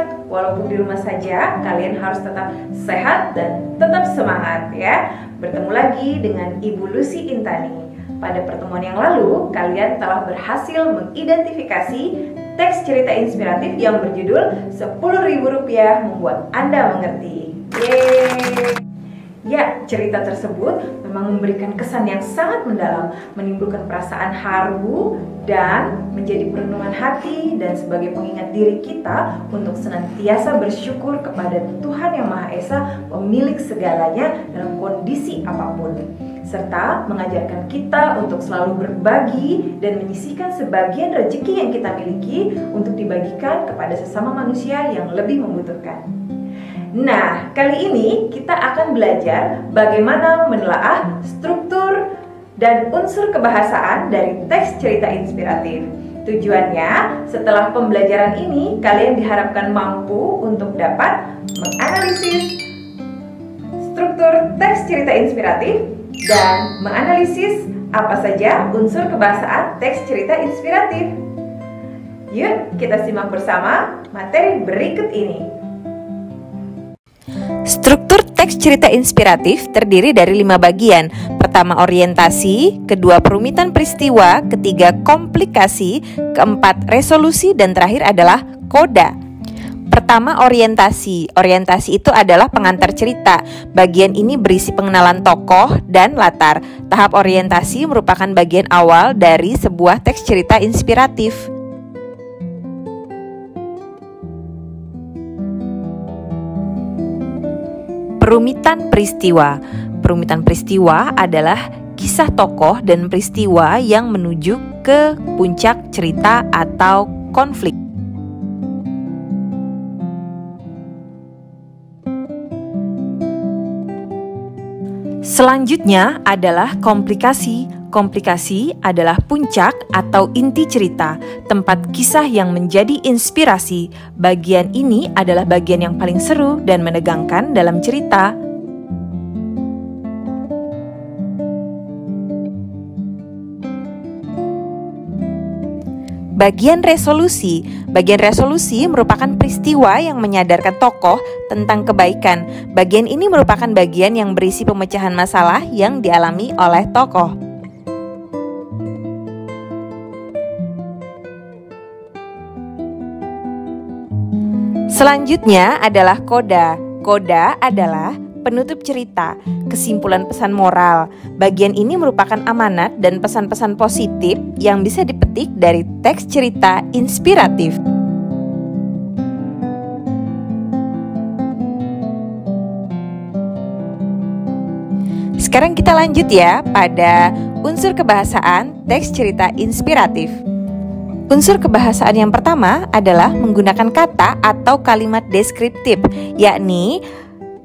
banyak. Walaupun di rumah saja, kalian harus tetap sehat dan tetap semangat ya. Bertemu lagi dengan Ibu Lucy Intani. Pada pertemuan yang lalu, kalian telah berhasil mengidentifikasi teks cerita inspiratif yang berjudul Rp10.000 membuat Anda mengerti. Yeay! Ya, cerita tersebut memang memberikan kesan yang sangat mendalam, menimbulkan perasaan haru dan menjadi perenungan hati dan sebagai pengingat diri kita untuk senantiasa bersyukur kepada Tuhan Yang Maha Esa, pemilik segalanya dalam kondisi apapun, serta mengajarkan kita untuk selalu berbagi dan menyisihkan sebagian rezeki yang kita miliki untuk dibagikan kepada sesama manusia yang lebih membutuhkan. Nah, kali ini kita akan belajar bagaimana menelaah struktur dan unsur kebahasaan dari teks cerita inspiratif. Tujuannya, setelah pembelajaran ini, kalian diharapkan mampu untuk dapat menganalisis struktur teks cerita inspiratif dan menganalisis apa saja unsur kebahasaan teks cerita inspiratif. Yuk, kita simak bersama materi berikut ini. Struktur teks cerita inspiratif terdiri dari 5 bagian. Pertama orientasi, kedua perumitan peristiwa, ketiga komplikasi, keempat resolusi, dan terakhir adalah koda. Pertama orientasi. Orientasi itu adalah pengantar cerita. Bagian ini berisi pengenalan tokoh dan latar. Tahap orientasi merupakan bagian awal dari sebuah teks cerita inspiratif. Perumitan peristiwa. Perumitan peristiwa adalah kisah tokoh dan peristiwa yang menuju ke puncak cerita atau konflik. Selanjutnya adalah komplikasi. Komplikasi adalah puncak atau inti cerita, tempat kisah yang menjadi inspirasi. Bagian ini adalah bagian yang paling seru dan menegangkan dalam cerita. Bagian resolusi. Bagian resolusi merupakan peristiwa yang menyadarkan tokoh tentang kebaikan. Bagian ini merupakan bagian yang berisi pemecahan masalah yang dialami oleh tokoh. Selanjutnya adalah koda. Koda adalah penutup cerita, kesimpulan pesan moral. Bagian ini merupakan amanat dan pesan-pesan positif yang bisa dipetik dari teks cerita inspiratif. Sekarang kita lanjut ya pada unsur kebahasaan teks cerita inspiratif. Unsur kebahasaan yang pertama adalah menggunakan kata atau kalimat deskriptif, yakni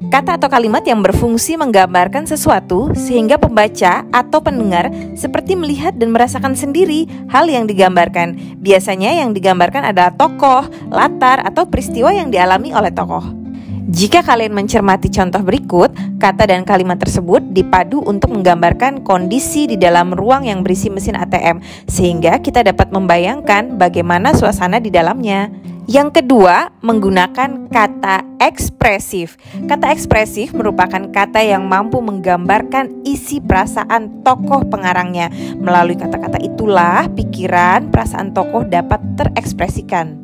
kata atau kalimat yang berfungsi menggambarkan sesuatu sehingga pembaca atau pendengar seperti melihat dan merasakan sendiri hal yang digambarkan. Biasanya yang digambarkan adalah tokoh, latar, atau peristiwa yang dialami oleh tokoh. Jika kalian mencermati contoh berikut, kata dan kalimat tersebut dipadu untuk menggambarkan kondisi di dalam ruang yang berisi mesin ATM, sehingga kita dapat membayangkan bagaimana suasana di dalamnya. Yang kedua, menggunakan kata ekspresif. Kata ekspresif merupakan kata yang mampu menggambarkan isi perasaan tokoh pengarangnya. Melalui kata-kata itulah pikiran, perasaan tokoh dapat terekspresikan.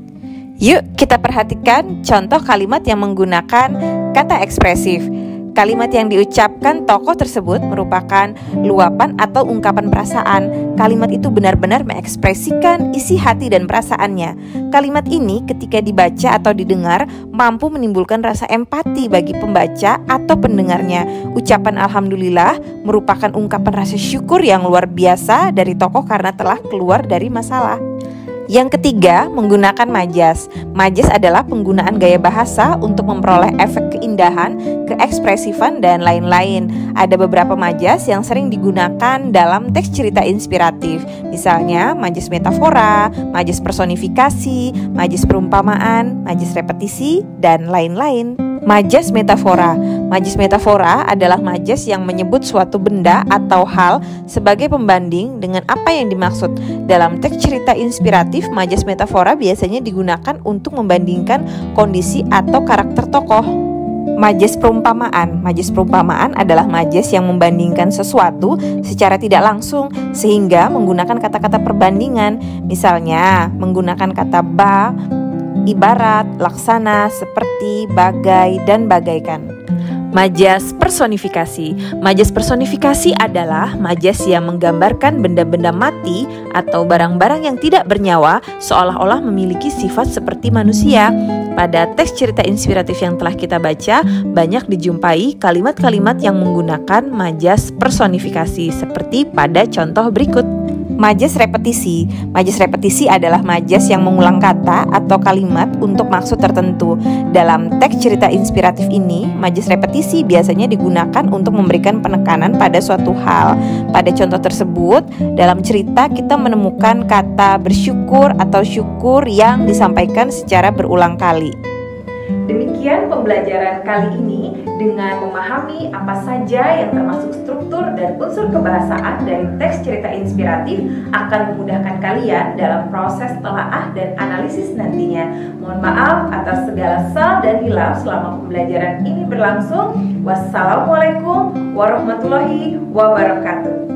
Yuk kita perhatikan contoh kalimat yang menggunakan kata ekspresif. Kalimat yang diucapkan tokoh tersebut merupakan luapan atau ungkapan perasaan. Kalimat itu benar-benar mengekspresikan isi hati dan perasaannya. Kalimat ini ketika dibaca atau didengar mampu menimbulkan rasa empati bagi pembaca atau pendengarnya. Ucapan alhamdulillah merupakan ungkapan rasa syukur yang luar biasa dari tokoh karena telah keluar dari masalah. Yang ketiga, menggunakan majas. Majas adalah penggunaan gaya bahasa untuk memperoleh efek keindahan, keekspresifan, dan lain-lain. Ada beberapa majas yang sering digunakan dalam teks cerita inspiratif. Misalnya, majas metafora, majas personifikasi, majas perumpamaan, majas repetisi, dan lain-lain. Majas metafora. Majas metafora adalah majas yang menyebut suatu benda atau hal sebagai pembanding dengan apa yang dimaksud. Dalam teks cerita inspiratif, majas metafora biasanya digunakan untuk membandingkan kondisi atau karakter tokoh. Majas perumpamaan. Majas perumpamaan adalah majas yang membandingkan sesuatu secara tidak langsung sehingga menggunakan kata-kata perbandingan. Misalnya, menggunakan kata ibarat, laksana, seperti, bagai, dan bagaikan. Majas personifikasi. Majas personifikasi adalah majas yang menggambarkan benda-benda mati atau barang-barang yang tidak bernyawa seolah-olah memiliki sifat seperti manusia. Pada teks cerita inspiratif yang telah kita baca, banyak dijumpai kalimat-kalimat yang menggunakan majas personifikasi seperti pada contoh berikut. Majas repetisi. Majas repetisi adalah majas yang mengulang kata atau kalimat untuk maksud tertentu. Dalam teks cerita inspiratif ini, majas repetisi biasanya digunakan untuk memberikan penekanan pada suatu hal. Pada contoh tersebut, dalam cerita kita menemukan kata bersyukur atau syukur yang disampaikan secara berulang kali. Demikian pembelajaran kali ini dengan memahami apa saja yang termasuk struktur dan unsur kebahasaan dari teks cerita inspiratif akan memudahkan kalian dalam proses telaah dan analisis nantinya. Mohon maaf atas segala salah dan hilaf selama pembelajaran ini berlangsung. Wassalamualaikum warahmatullahi wabarakatuh.